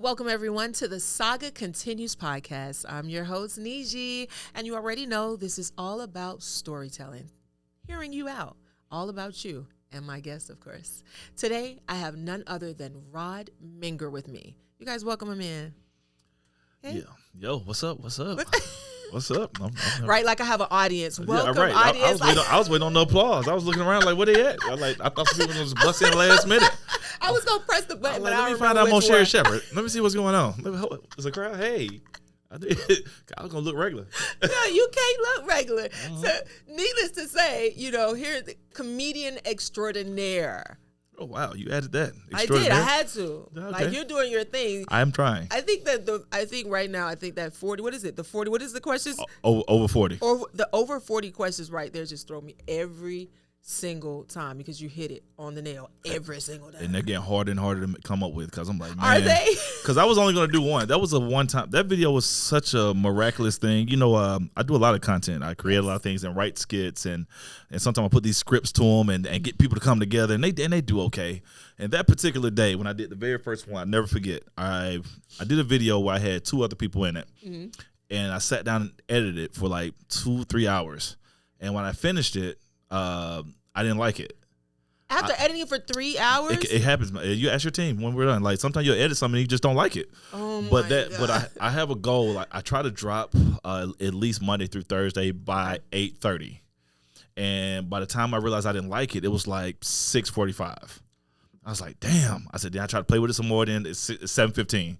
Welcome, everyone, to the Saga Continues Podcast. I'm your host, Njie, and you already know this is all about storytelling, hearing you out, all about you and my guest, of course. Today, I have none other than Rod Minger with me. You guys welcome him in. Hey. Yeah. Yo, what's up? What's up? What's up? Right, like I have an audience. Welcome, right. audience. I was waiting on the applause. I was looking around like, where they at? I thought some people was busting in last minute. I was going to press the button, but let me find out more Sherry Shepherd. Let me see what's going on. There's a crowd. Hey. I was going to look regular. No, you can't look regular. So, needless to say, here's the comedian extraordinaire. Oh, wow. You added that. I did. I had to. Okay. Like, you're doing your thing. I'm trying. I think right now, that 40, what is it? The 40, what is the questions? Over 40. The over 40 questions right there just throw me every single time because you hit it on the nail every single time. And they're getting harder and harder to come up with because I'm like, man. Are they? Because I was only going to do one. That was a one-time. That video was such a miraculous thing. I do a lot of content. I create a lot of things and write skits, and sometimes I put these scripts to them and get people to come together, and they do okay. And that particular day when I did the very first one, I'll never forget. I did a video where I had two other people in it, and I sat down and edited it for like 2-3 hours. And when I finished it, I didn't like it. After editing for 3 hours? It happens. You ask your team when we're done. Like sometimes you'll edit something and you just don't like it. Oh my God. But I have a goal. Like I try to drop at least Monday through Thursday by 8:30. And by the time I realized I didn't like it, it was like 6:45. I was like, damn. I said, then I tried to play with it some more. Then it's 7:15.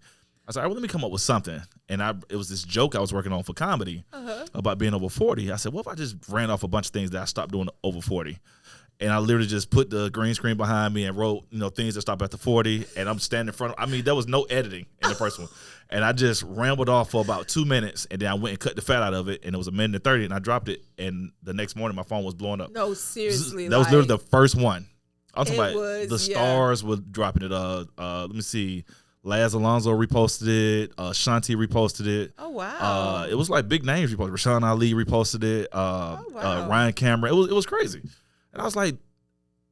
I was like, all right, well, let me come up with something. And it was this joke I was working on for comedy about being over 40. I said, what if I just ran off a bunch of things that I stopped doing over 40? And I literally just put the green screen behind me and wrote, things that stop after 40. And I'm standing in front of, there was no editing in the first one. And I just rambled off for about 2 minutes. And then I went and cut the fat out of it. And it was 1:30 and I dropped it. And the next morning, my phone was blowing up. No, seriously. That was literally the first one. I'm talking about the yeah. stars were dropping it. Let me see. Laz Alonso reposted it. Shanti reposted it. Oh, wow. It was like big names reposted. Rashawn Ali reposted it. Wow. Ryan Cameron. It was crazy. And I was like,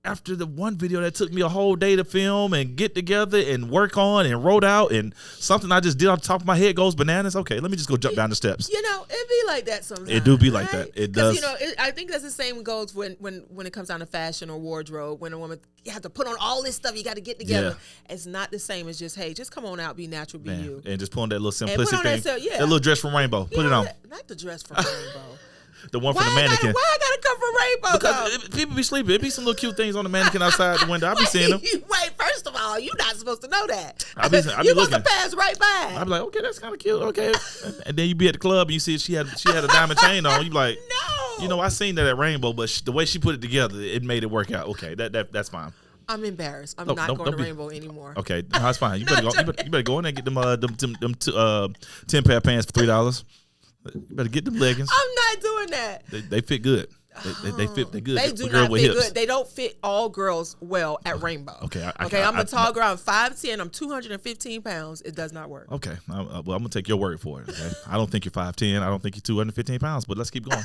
after the one video that took me a whole day to film and get together and work on and wrote out and something I just did on the top of my head goes bananas. Okay, let me just go jump down the steps. It be like that sometimes. It do be like right? that. It does. I think that's the same goes when it comes down to fashion or wardrobe. When a woman, you have to put on all this stuff, you got to get together. Yeah. It's not the same as just, hey, just come on out, be natural, be you. And just put on that little simplicity thing. That little dress from Rainbow. Put it on. Not the dress from Rainbow. The one for the mannequin. Why I gotta come from Rainbow? Because people be sleeping. It be some little cute things on the mannequin outside the window. I be seeing them. Wait, first of all, you're not supposed to know that. I be you looking. must have passed right by. I be like, okay, that's kind of cute. Okay, and then you be at the club and you see she had a diamond chain on. You be like, no. I seen that at Rainbow, but the way she put it together, it made it work out. Okay, that's fine. I'm embarrassed. I'm not going to Rainbow anymore. Okay, no, that's fine. You better go. You better go in there and get them 10 pair of pants for $3. You better get them leggings. I'm not doing that. They fit good. They fit. They good. They do not fit good. They don't fit all girls well at Rainbow. Okay. I'm a tall girl. I'm 5'10". I'm 215 pounds. It does not work. Okay. Well, I'm gonna take your word for it. Okay? I don't think you're 5'10". I don't think you're 215 pounds. But let's keep going.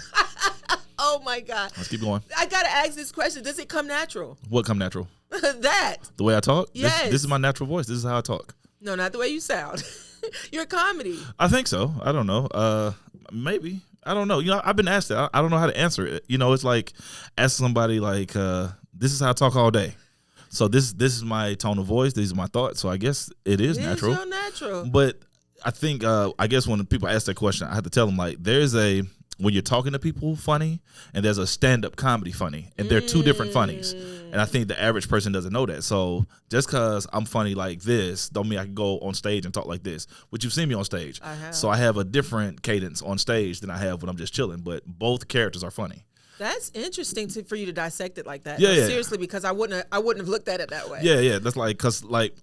Oh my God. Let's keep going. I gotta ask this question. Does it come natural? What come natural? That. The way I talk? Yes. This is my natural voice. This is how I talk. No, not the way you sound. You're a comedy. I think so. I don't know. Maybe. I don't know. I've been asked that. I don't know how to answer it. It's like ask somebody like, this is how I talk all day. So this is my tone of voice. These are my thoughts. So I guess it is natural. It's natural. But I think, I guess when people ask that question, I have to tell them like when you're talking to people funny and there's a stand-up comedy funny and they're two different funnies. And I think the average person doesn't know that. So just because I'm funny like this don't mean I can go on stage and talk like this, which you've seen me on stage. I have. So I have a different cadence on stage than I have when I'm just chilling, but both characters are funny. That's interesting for you to dissect it like that. Yeah, no, seriously, because I wouldn't have looked at it that way. Yeah. That's like, because like,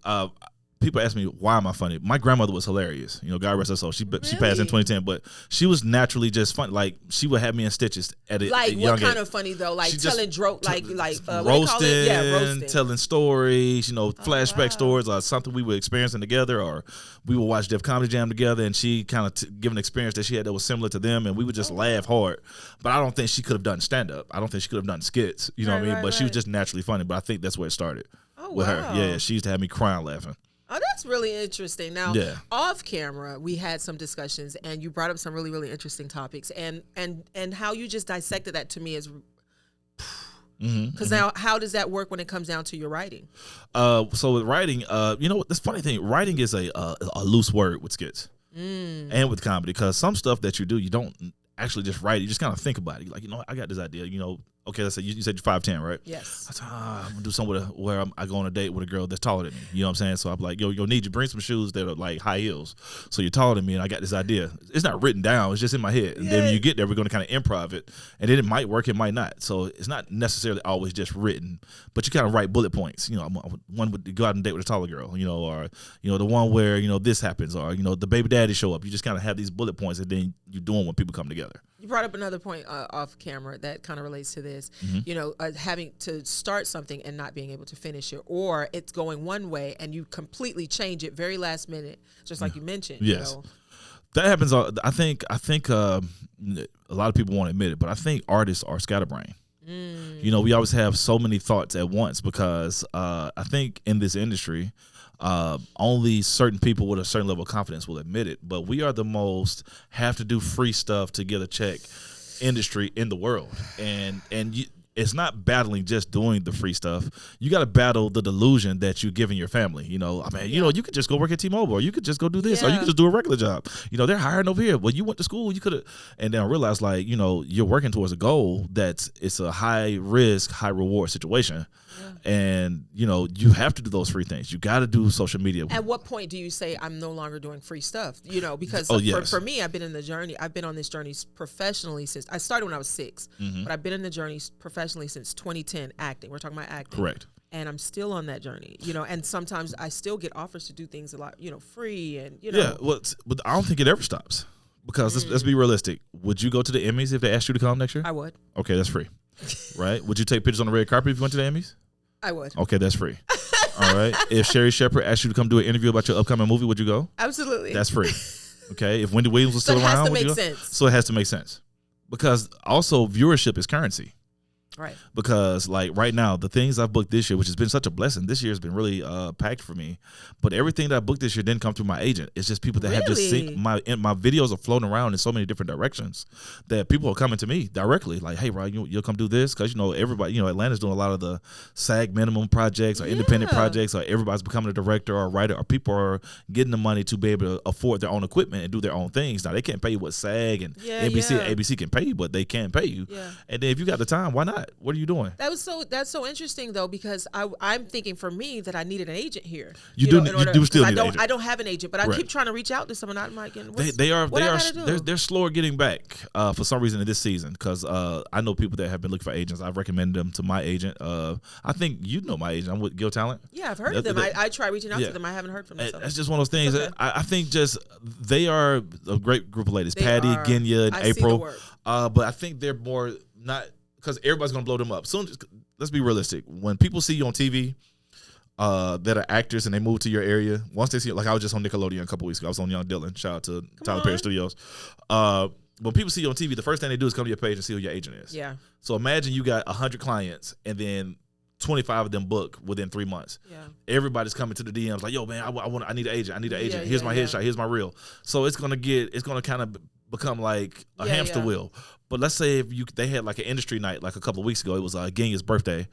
people ask me, why am I funny? My grandmother was hilarious. God rest her soul. She passed in 2010, but she was naturally just funny. Like, she would have me in stitches at a Like, young what kind age. of funny, though? Like, telling roasting, roasting, telling stories, flashback stories or something we were experiencing together, or we would watch Def Comedy Jam together, and she kind of give an experience that she had that was similar to them, and we would just laugh hard. But I don't think she could have done stand-up. I don't think she could have done skits. You know what I mean? But she was just naturally funny, but I think that's where it started with her. Yeah, she used to have me crying laughing. Oh, that's really interesting. Now, Yeah. off camera, we had some discussions, and you brought up some really, really interesting topics, and how you just dissected that to me is because now, how does that work when it comes down to your writing? So with writing, you know, this funny thing, writing is a loose word with skits and with comedy, because some stuff that you do, you don't actually just write it. You just kind of think about it. You're like, you know, I got this idea. You know, okay, let's say you said you're 5'10", right? Yes. I said, I'm gonna do something where I go on a date with a girl that's taller than me. You know what I'm saying? So I'm like, yo, need you bring some shoes that are like high heels. So you're taller than me, and I got this idea. It's not written down. It's just in my head. And then when you get there, we're gonna kind of improv it, and then it might work, it might not. So it's not necessarily always just written, but you kind of write bullet points. You know, one would go out and date with a taller girl. You know, or you know the one where you know this happens, or you know the baby daddy show up. You just kind of have these bullet points, and then you do them when people come together. You brought up another point off camera that kind of relates to this. You know, having to start something and not being able to finish it, or it's going one way and you completely change it very last minute, just like you mentioned. Yes, you know? That happens. I think a lot of people won't admit it, but I think artists are scatterbrained. You know, we always have so many thoughts at once because I think in this industry, only certain people with a certain level of confidence will admit it, but we are the most have to do free stuff to get a check industry in the world, and it's not battling just doing the free stuff. You got to battle the delusion that you're giving your family. You know, I mean, you know, you could just go work at T-Mobile, or you could just go do this, or you could just do a regular job. You know, they're hiring over here. Well, you went to school, you could have, and then I realized, like, you know, you're working towards a goal it's a high risk, high reward situation. And, you know, you have to do those free things. You got to do social media. At what point do you say I'm no longer doing free stuff? You know, because for me, I've been on this journey professionally since I started when I was 6, but I've been in the journey professionally since 2010 acting. We're talking about acting. Correct. And I'm still on that journey, you know, and sometimes I still get offers to do things a lot, you know, free and, you know. Yeah, well, but I don't think it ever stops because let's be realistic. Would you go to the Emmys if they asked you to come next year? I would. Okay, that's free. Right? Would you take pictures on the red carpet if you went to the Emmys? I would. Okay, that's free. All right. If Sherry Shepherd asked you to come do an interview about your upcoming movie, would you go? Absolutely. That's free. Okay. If Wendy Williams was still around, would you go? So it has to make sense. So it has to make sense. Because also viewership is currency. Right. Because like right now, the things I've booked this year, which has been such a blessing, this year has been really packed for me. But everything that I booked this year didn't come through my agent. It's just people that have just seen my videos are floating around in so many different directions that people are coming to me directly. Like, hey, Rod, you'll come do this? Because, you know, everybody, you know, Atlanta's doing a lot of the SAG minimum projects or independent projects, or everybody's becoming a director or a writer, or people are getting the money to be able to afford their own equipment and do their own things. Now, they can't pay you what SAG and NBC and ABC can pay you, but they can pay you. Yeah. And then if you got the time, why not? What are you doing? That's so interesting though, because I'm thinking for me that I needed an agent here. You do still need an agent. I don't have an agent, but I keep trying to reach out to someone. I'm like, they're slower getting back for some reason in this season, because I know people that have been looking for agents. I've recommended them to my agent. I think you know my agent. I'm with Gil Talent. Yeah, I've heard of them. I try reaching out to them. I haven't heard from them. That's just one of those things. Okay. I think just they are a great group of ladies. Patty, Genya, and April. But I think they're more not. Because everybody's gonna blow them up. So let's be realistic. When people see you on TV, that are actors and they move to your area, once they see it, like I was just on Nickelodeon a couple weeks ago. I was on Young Dylan. Shout out to Tyler Perry Studios. When people see you on TV, the first thing they do is come to your page and see who your agent is. Yeah. So imagine you got 100 clients and then 25 of them book within 3 months. Yeah. Everybody's coming to the DMs like, yo, man, I need an agent. I need an agent. Here's my headshot. Here's my reel. So it's gonna kind of become like a hamster wheel. But let's say if they had like an industry night like a couple of weeks ago. It was Genya's birthday.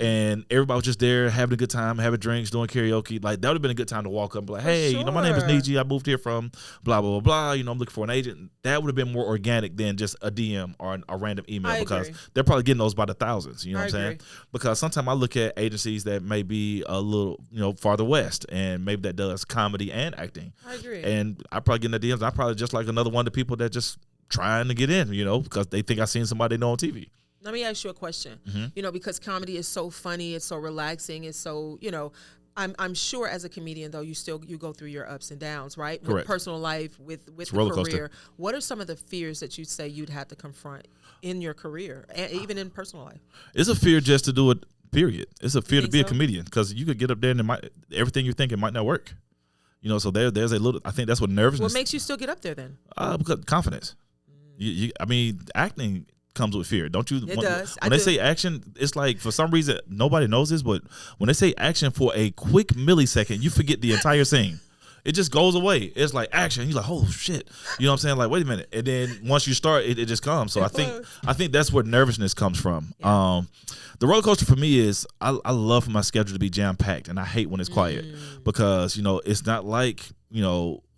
And everybody was just there having a good time, having drinks, doing karaoke. Like that would have been a good time to walk up and be like, hey, you know, my name is Njie. I moved here from blah, blah, blah, blah. You know, I'm looking for an agent. That would have been more organic than just a DM or a random email, because they're probably getting those by the thousands. You know what I'm saying? Because sometimes I look at agencies that may be a little, you know, farther west, and maybe that does comedy and acting. I agree. And I probably get in the DMs. I probably just like another one of the people that just trying to get in, you know, because they think I seen somebody they know on TV. Let me ask you a question. You know, because comedy is so funny, it's so relaxing, it's so, you know, I'm sure as a comedian though, you go through your ups and downs, right? Correct. With personal life, with the career. What are some of the fears that you'd say you'd have to confront in your career, and even in personal life? It's a fear just to do it, period. It's a fear to be a comedian, because you could get up there and everything you're thinking might not work. You know, so there's a little, I think that's what nervousness. What makes you still get up there then? Because confidence. I mean, acting comes with fear. Don't you? It does. When they say action, it's like for some reason nobody knows this, but when they say action for a quick millisecond, you forget the entire scene. It just goes away. It's like action. You're like, oh shit. You know what I'm saying? Like, wait a minute. And then once you start, it just comes. So I think that's where nervousness comes from. Yeah. The roller coaster for me is I love for my schedule to be jam packed, and I hate when it's quiet because it's not like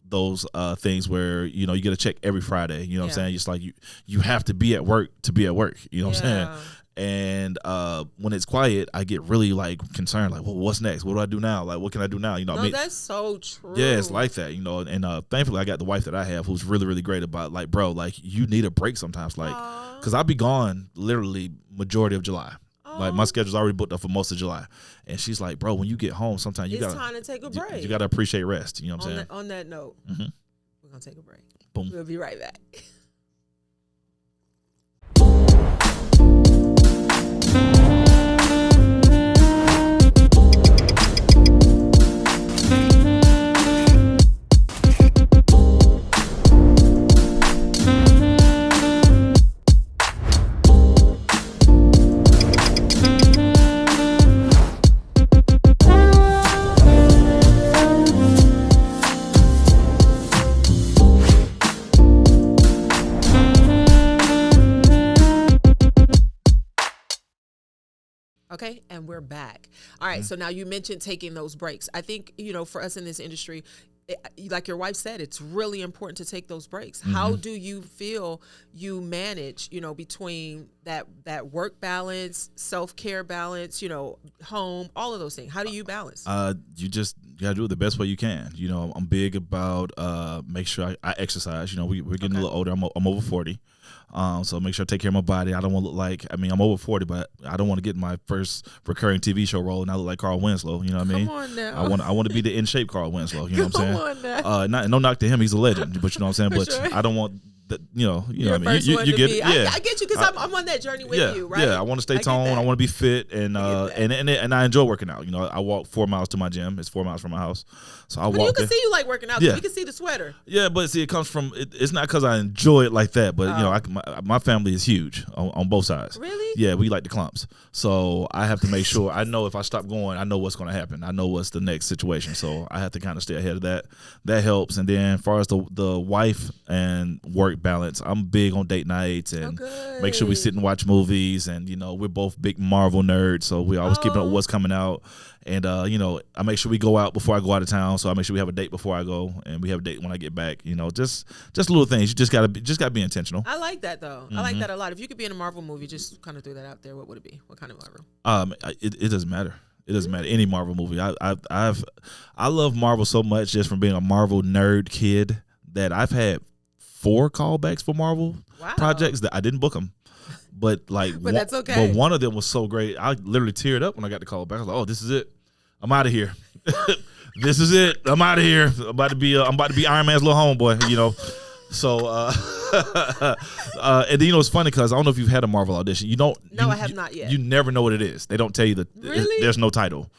those things where you get a check every Friday. You know what I'm saying? It's like you have to be at work to be at work. You know what I'm saying? And when it's quiet, I get really like concerned. Like, well, what's next? What do I do now? Like, what can I do now? That's so true. Yeah, it's like that. And thankfully, I got the wife that I have who's really, really great about like, bro, like you need a break sometimes, like, because I'll be gone literally majority of July. Like my schedule's already booked up for most of July, and she's like, bro, when you get home, sometimes it's time to take a break. You gotta appreciate rest. You know what I'm saying? On that note, we're gonna take a break. Boom. We'll be right back. Okay, and we're back. All right, so now you mentioned taking those breaks. I think, for us in this industry, like your wife said, it's really important to take those breaks. How do you feel you manage, between that work balance, self-care balance, home, all of those things? How do you balance? You just got to do it the best way you can. I'm big about make sure I exercise. We're getting a little older. I'm over 40. So make sure I take care of my body. I don't want to look like, I'm over 40, but I don't want to get my first recurring TV show role and I look like Carl Winslow. You know what I mean? Come on now. I want to be the in shape Carl Winslow. You know what I'm saying? Come on now. No knock to him. He's a legend, but you know what I'm saying? But sure. I don't want that, you know what I mean? You get it. Yeah. I get you because I'm on that journey with you, right? Yeah, I want to stay toned. I want to be fit, and I enjoy working out. I walk 4 miles to my gym. It's 4 miles from my house, so I walk. You can see you like working out. Yeah. We can see the sweater. Yeah, but see, it comes from. It's not because I enjoy it like that, but my family is huge on both sides. Really? Yeah, we like the clumps, so I have to make sure. I know if I stop going, I know what's going to happen. I know what's the next situation, so I have to kind of stay ahead of that. That helps, and then as far as the wife and work balance, I'm big on date nights and make sure we sit and watch movies, and we're both big Marvel nerds, so we always keeping up what's coming out. And I make sure we go out before I go out of town, so I make sure we have a date before I go, and we have a date when I get back. Just little things. You just gotta be intentional. I like that though. I like that a lot. If you could be in a Marvel movie, just kind of throw that out there. What would it be? What kind of Marvel? It doesn't matter. It doesn't matter. Any Marvel movie. I love Marvel so much just from being a Marvel nerd kid that I've had 4 callbacks for Marvel projects that I didn't book them. But that's okay. But one of them was so great, I literally teared up when I got the call back. I was like, "Oh, this is it. I'm out of here. This is it. I'm out of here. I'm about to be Iron Man's little homeboy." So and then it's funny because I don't know if you've had a Marvel audition. No, I have not yet. You never know what it is. They don't tell you Really? There's no title.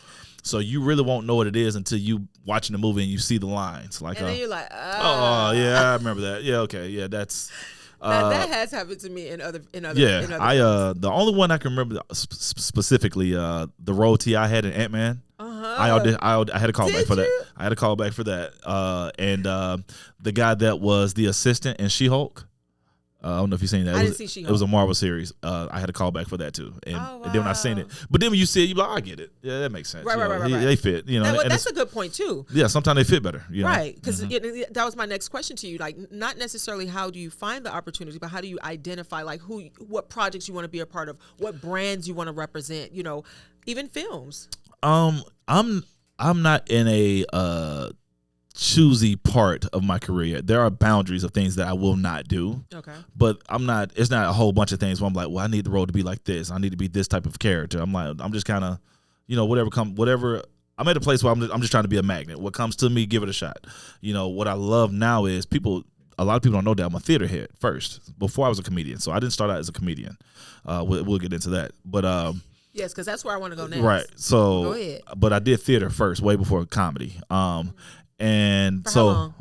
So you really won't know what it is until you watching the movie and you see the lines. And then you're like, oh yeah, I remember that. Yeah, okay, yeah, that's. That has happened to me in other. Yeah, the only one I can remember specifically, the role T.I. had in Ant-Man. I had a callback for that. I had a callback for that. And the guy that was the assistant in She-Hulk. I don't know if you've seen that. I didn't see She-Hulk. It was a Marvel series. I had a callback for that too. And then when I seen it, but then when you see it, you're like, I get it. Yeah, that makes sense. Right. They fit. That's a good point too. Yeah, sometimes they fit better. Right, because that was my next question to you. Like, not necessarily how do you find the opportunity, but how do you identify what projects you want to be a part of, what brands you want to represent. Even films. I'm not in a choosy part of my career. There are boundaries of things that I will not do. Okay. But it's not a whole bunch of things where I'm like, well, I need the role to be like this. I need to be this type of character. I'm just kind of, whatever. I'm at a place where I'm just trying to be a magnet. What comes to me, give it a shot. What I love now is a lot of people don't know that I'm a theater head first, before I was a comedian. So I didn't start out as a comedian. We'll get into that. But, yes, because that's where I want to go next. Right. So, go ahead. But I did theater first, way before comedy. And for how long?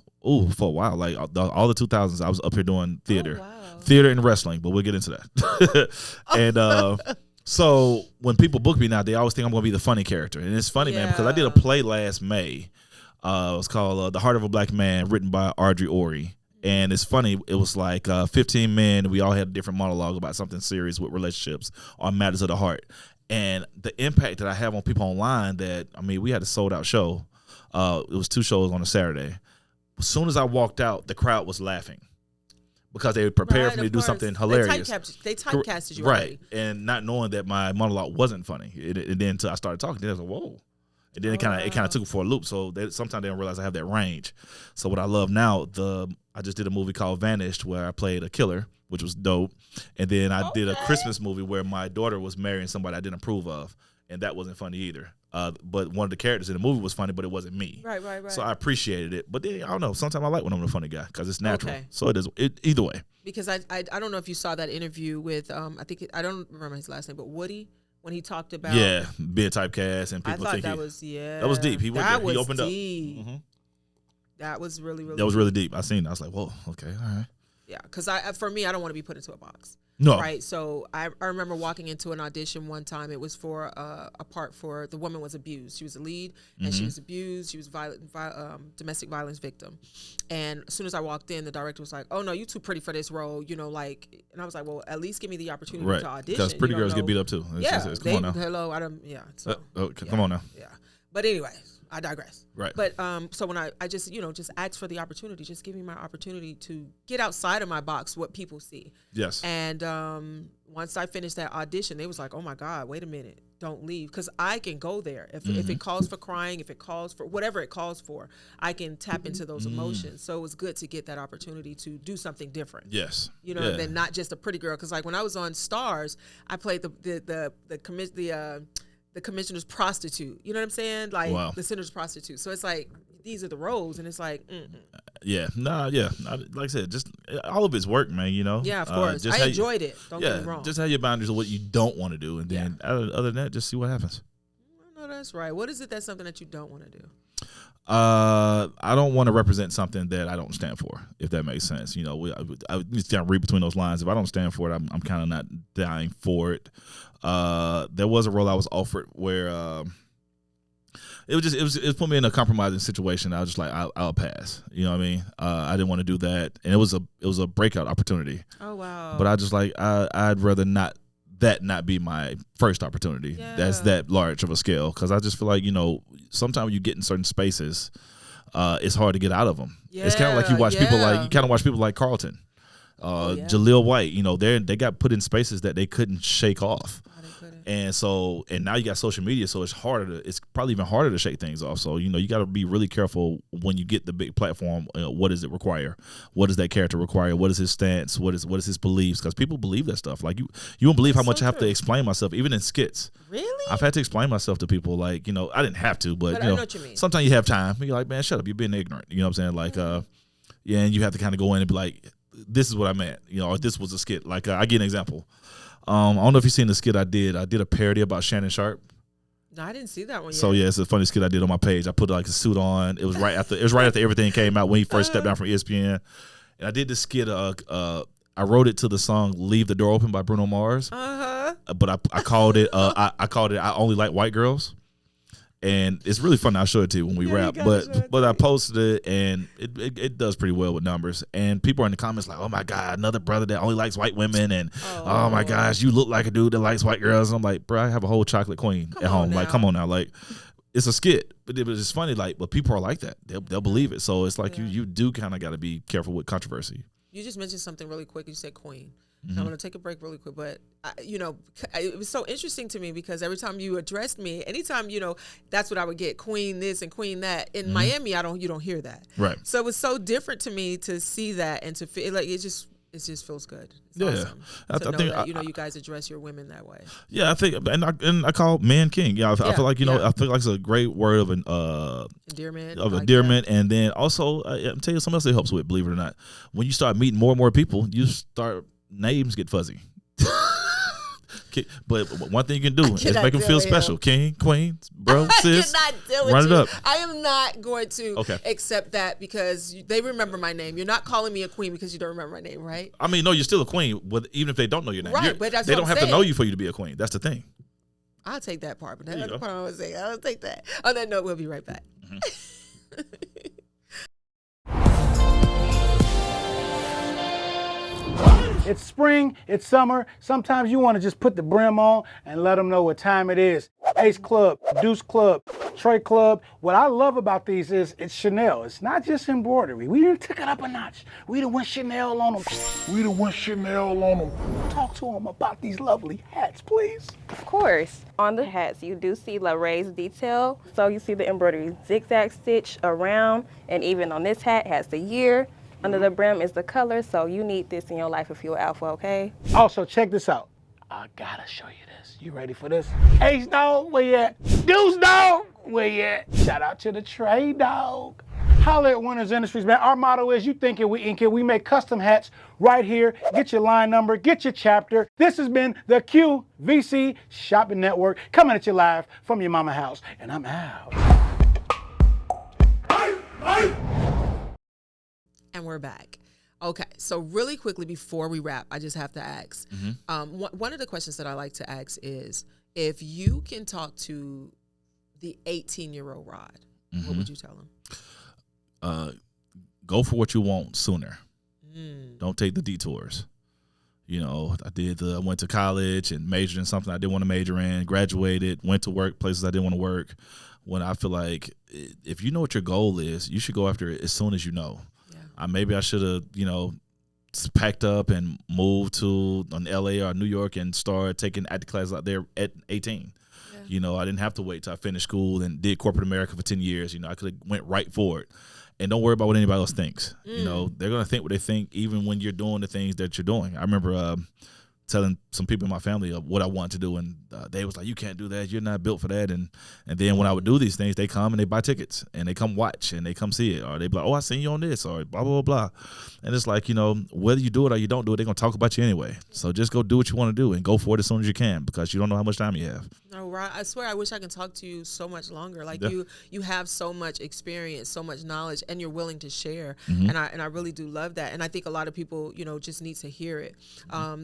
for a while, like all the 2000s, I was up here doing theater, Oh, wow. theater and wrestling, but we'll get into that. And so when people book me now, they always think I'm going to be the funny character, and it's funny, man, because I did a play last May. It was called The Heart of a Black Man, written by Audrey Orey. And it's funny, it was like 15 men. We all had a different monologue about something serious with relationships or matters of the heart. And the impact that I have on people online that, I mean, we had a sold out show. It was 2 shows on a Saturday. As soon as I walked out, the crowd was laughing because they were prepared for me to do something hilarious. They typecasted you right. already. And not knowing that my monologue wasn't funny. And then until I started talking, then I was like, whoa. And then it kind of took it for a loop. So sometimes they don't realize I have that range. So what I love now, I just did a movie called Vanished where I played a killer, which was dope. And then I did a Christmas movie where my daughter was marrying somebody I didn't approve of, and that wasn't funny either. But one of the characters in the movie was funny, but it wasn't me. Right. So I appreciated it. But then, I don't know. Sometimes I like when I'm the funny guy because it's natural. Okay. So it is either way. Because I don't know if you saw that interview with I don't remember his last name, but Woody, when he talked about being typecast and people thinking that was deep. He went there. He opened deep. up. Mm-hmm. That was really that was really deep. I seen it. I was like, whoa, okay, all right. Yeah, because for me, I don't want to be put into a box. No. Right. So I remember walking into an audition one time. It was for a part for the woman was abused. She was a lead, and she was abused. She was domestic violence victim. And as soon as I walked in, the director was like, "Oh no, you too pretty for this role." You know, like, and I was like, "Well, at least give me the opportunity to audition." Because pretty girls get beat up too. Come on now. Hello, I don't. Yeah. So, come on now. Yeah. But anyway, I digress. Right. But so when I just just asked for the opportunity, just give me my opportunity to get outside of my box, what people see. Yes. And once I finished that audition, they was like, "Oh my God, wait a minute, don't leave," because I can go there if it calls for crying, if it calls for whatever it calls for, I can tap into those emotions. So it was good to get that opportunity to do something different. Yes. Than not just a pretty girl. Because like when I was on Stars, I played the commissioner's prostitute. You know what I'm saying? Like the senator's prostitute. So it's like these are the roles, and it's like. Like I said, just all of it's work, man. Yeah, of course. I enjoyed it. Don't get me wrong. Just have your boundaries of what you don't want to do, and then other than that, just see what happens. No, that's right. What is it that's something that you don't want to do? I don't want to represent something that I don't stand for, if that makes sense. I need to read between those lines. If I don't stand for it, I'm kind of not dying for it. There was a role I was offered where it put me in a compromising situation. I was just like, I'll pass. You know what I mean? I didn't want to do that, and it was a breakout opportunity. Oh wow! But I just like I'd rather not be my first opportunity. That's that large of a scale, because I just feel like sometimes when you get in certain spaces, it's hard to get out of them. It's kind of like you watch people like Carlton, Jaleel White. They got put in spaces that they couldn't shake off. And now you got social media, so it's probably even harder to shake things off. So, you got to be really careful when you get the big platform. What does it require? What does that character require? What is his stance? What is his beliefs? Because people believe that stuff. Like you won't believe how much I have to explain myself, even in skits. Really? I've had to explain myself to people. Like, I didn't have to, but I know what you mean. Sometimes you have time. You're like, man, shut up. You're being ignorant. You know what I'm saying? Like, and you have to kind of go in and be like, this is what I meant. Or this was a skit. Like, I give an example. I don't know if you've seen the skit I did. I did a parody about Shannon Sharp. No, I didn't see that one yet. So it's a funny skit I did on my page. I put like a suit on. It was right after everything came out when he first stepped down from ESPN. And I did this skit. I wrote it to the song "Leave the Door Open" by Bruno Mars. But I called it. I called it "I Only Like White Girls." And it's really fun. I'll show it to you when we wrap. But I posted it, and it does pretty well with numbers. And people are in the comments like, "Oh my God, another brother that only likes white women," and "Oh my gosh, you look like a dude that likes white girls." And I'm like, bro, I have a whole chocolate queen at home. Like, come on now, like, it's a skit, but it was just funny. Like, but people are like that. They'll believe it. So it's like you do kind of got to be careful with controversy. You just mentioned something really quick. You said queen. I'm going to take a break really quick, but it was so interesting to me because every time you addressed me, anytime, that's what I would get, queen this and queen that. In Miami, you don't hear that. Right. So it was so different to me to see that and to feel like it just feels good. It's awesome to know that, you guys address your women that way. Yeah, I think, and I call man king. Yeah, I feel like, I feel like it's a great word of endearment. And then also, I'm telling you something else it helps with, believe it or not. When you start meeting more and more people, you start names get fuzzy. But one thing you can do is cannot make them deal feel with special. him. King, queen, bro, sis. I cannot deal with run you. it up. I am not going to Okay. accept that because they remember my name. You're not calling me a queen because you don't remember my name, right? I mean, no, you're still a queen, even if they don't know your name. Right, but that's they what don't I'm have to know saying. you for you to be a queen. That's the thing. I'll take that part, but There that you other go. part I was saying, I'll take that. On that note, we'll be right back. It's spring, it's summer. Sometimes you want to just put the brim on and let them know what time it is. Ace Club, Deuce Club, Trey Club. What I love about these is it's Chanel. It's not just embroidery. We done took it up a notch. We done went Chanel on them. Talk to them about these lovely hats, please. Of course, on the hats you do see the raised detail. So you see the embroidery zigzag stitch around, and even on this hat has the year. Under the brim is the color, so you need this in your life if you're alpha, okay? Also, check this out. I gotta show you this. You ready for this? Ace Dog, where you at? Deuce Dog, where you at? Shout out to the Trey Dog. Holler at Winners Industries, man. Our motto is, you think it, we ink it. We make custom hats right here. Get your line number, get your chapter. This has been the QVC Shopping Network, coming at you live from your mama house. And I'm out. And we're back. Okay, so really quickly before we wrap, I just have to ask. One of the questions that I like to ask is, if you can talk to the 18-year-old Rod, what would you tell him? Go for what you want sooner. Don't take the detours. You know, I went to college and majored in something I didn't want to major in, graduated, went to work places I didn't want to work. When I feel like if you know what your goal is, you should go after it as soon as you know. Maybe I should have, packed up and moved to LA or New York and started taking acting classes out there at 18. Yeah. I didn't have to wait till I finished school and did corporate America for 10 years. I could have went right for it. And don't worry about what anybody else thinks. They're going to think what they think even when you're doing the things that you're doing. I remember telling some people in my family of what I wanted to do, and they was like, you can't do that, you're not built for that. And then when I would do these things, they come and they buy tickets and they come watch and they come see it, or they be like, oh, I seen you on this, or blah blah blah. And it's like, whether you do it or you don't do it, they're gonna talk about you anyway. So just go do what you want to do and go for it as soon as you can, because you don't know how much time you have. No, Rod, I swear I wish I could talk to you so much longer. Like, you have so much experience, so much knowledge, and you're willing to share. And I really do love that. And I think a lot of people, just need to hear it.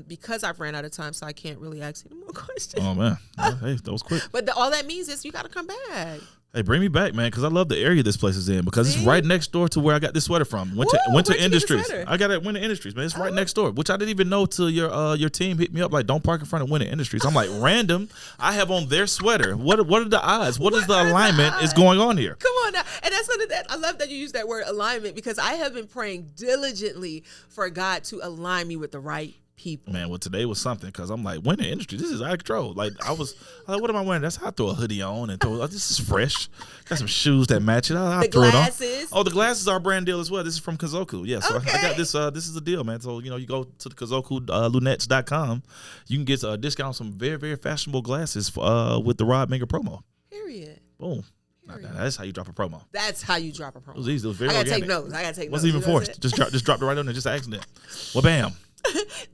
Because I've ran out of time, so I can't really ask you more questions. Oh man, hey, that was quick. But all that means is you got to come back. Hey, bring me back, man, because I love the area this place is in, because it's right next door to where I got this sweater from. Went to Industries. I got it at Winter Industries, man. It's right next door, which I didn't even know till your team hit me up like, don't park in front of Winter Industries. I'm like, random. I have on their sweater. What are the odds? What is the alignment is going on here? Come on now. And that's something that I love that you use that word alignment, because I have been praying diligently for God to align me with the right people. Man, well, today was something, because I'm like, Winter Industry, this is out of control. Like, I was like, what am I wearing? That's how I throw a hoodie on and this is fresh. Got some shoes that match it. I'll throw glasses. It on. Oh, the glasses are a brand deal as well. This is from Kazoku. Yeah, so I got this. This is the deal, man. So, you go to the Kazoku lunettes.com. You can get a discount on some very, very fashionable glasses with the Rod Minger promo. Period. Boom. That's how you drop a promo. That's how you drop a promo. It was easy. It was very I gotta organic. take notes. I gotta take notes. Wasn't even forced. Just dropped it right on there. Just an accident. Well, bam.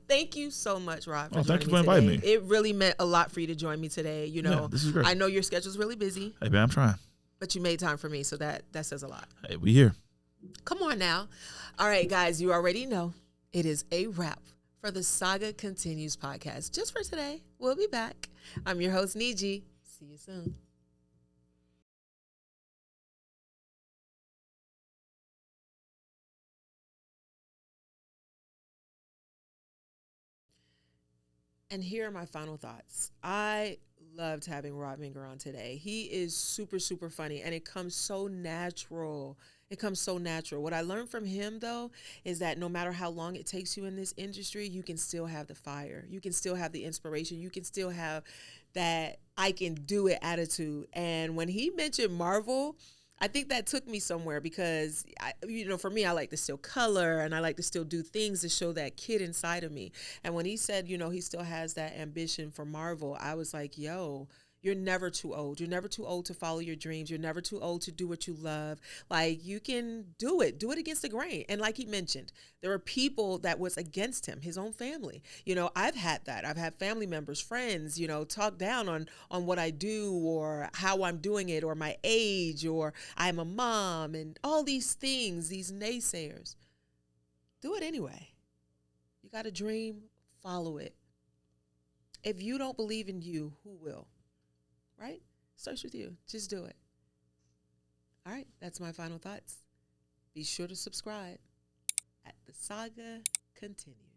Thank you so much, Rod, for thank you joining for me inviting today. me. It really meant a lot for you to join me today. Yeah, this is great. I know your schedule's really busy. Hey, man, I'm trying. But you made time for me, so that says a lot. Hey, we here. Come on now. All right, guys, you already know it is a wrap for the Saga Continues podcast. Just for today, we'll be back. I'm your host, Njie. See you soon. And here are my final thoughts. I loved having Rod Minger on today. He is super, super funny, and it comes so natural. What I learned from him, though, is that no matter how long it takes you in this industry, you can still have the fire. You can still have the inspiration. You can still have that I can do it attitude. And when he mentioned Marvel, I think that took me somewhere, because, for me, I like to still color and I like to still do things to show that kid inside of me. And when he said, he still has that ambition for Marvel, I was like, yo, You're never too old. You're never too old to follow your dreams. You're never too old to do what you love. Like, you can do it. Do it against the grain. And like he mentioned, there were people that was against him, his own family. You know, I've had that. I've had family members, friends, you know, talk down on what I do or how I'm doing it or my age or I'm a mom and all these things, these naysayers. Do it anyway. You got a dream, follow it. If you don't believe in you, who will? Right? Starts with you. Just do it. All right. That's my final thoughts. Be sure to subscribe at The Saga Continues.